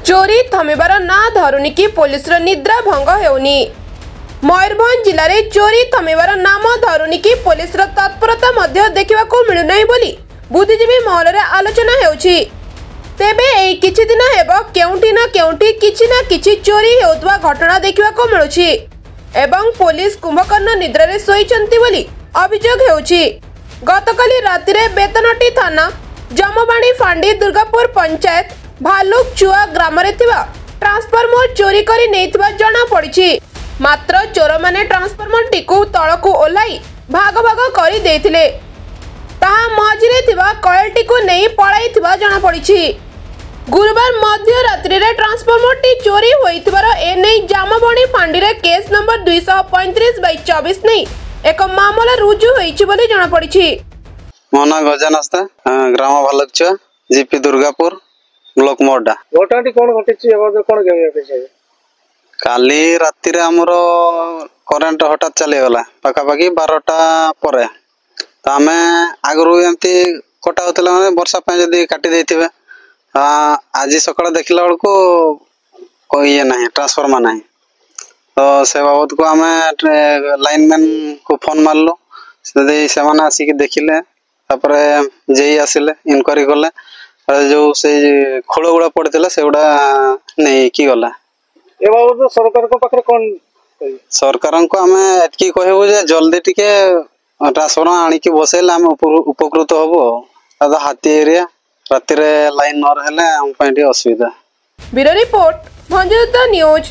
चोरी थमिबार ना धरुनी कि पुलिस निद्रा भंग हेउनी। मयूरभंज जिले में चोरी थमिबार नाम धरुनी कि पुलिस तत्परता मध्य देखा मिलूना बोली बुद्धिजीवी महल में आलोचना हेउछि। तेबे एई किछि दिन हेब केउंठी ना किछि चोरी हेउतबा घटना देखा मिलुछि एवं पुलिस कुंभकर्ण निद्रा रे सोईचंती बोली अभियोग हेउछि। गतकाली रातिरे बेतनटी थाना जमबाणी फांडी दुर्गापुर पंचायत भालुक चुआ ग्राम रे थिबा ट्रांसफार्मर चोरी करी नेइथिबा जणा पड़िछि। मात्र चोर माने ट्रांसफार्मर टिकु तळकु ओलाई भाग भाग करी देथिले। ताहा मझिरे थिबा कॉइल टिकु नेई पळाइथिबा जणा पड़िछि। गुरुवार मध्य रात्रि रे ट्रांसफार्मर टी चोरी होइथिबार ए नेई जामबणी फांडी रे केस नंबर 235/24 नेई एक मामला रुजु होइछि बोली जणा पड़िछि। मोना गजानस्ता ग्राम भालुकचुआ जीपी दुर्गापुर ब्लॉक मोडा घटनाटी कोन घटिछि एबा कोन गेमिया पे काली राति रे हमरो करंट हठात चली गला पाखापाखि 12टा परे तो आमे आगरु एमती कटा होतला माने वर्षा पे जदी काटी देथिबे आज सकाळ देखला बळको कोई ये नहीं ट्रांसफार्मर नहीं तो से बाबत को आमे लाइनमैन को फोन मारलो से माने आसी के देखिले तापरे जेई आसिले इनक्वारी करले जो से खोल गुड़ा पड़ता से गुड़ा नहीं कि गला ए बाबत सरकार को पाखरे कोन सरकार को आमे एतकी कहबो जे जल्दी टिके ट्रांसफार्मर आनी के बसेले हम उपकृत हबो दादा हाथी एरिया राति रे लाइन न रहले हम पई असुविधा। Bureau report Bhanjayukta news.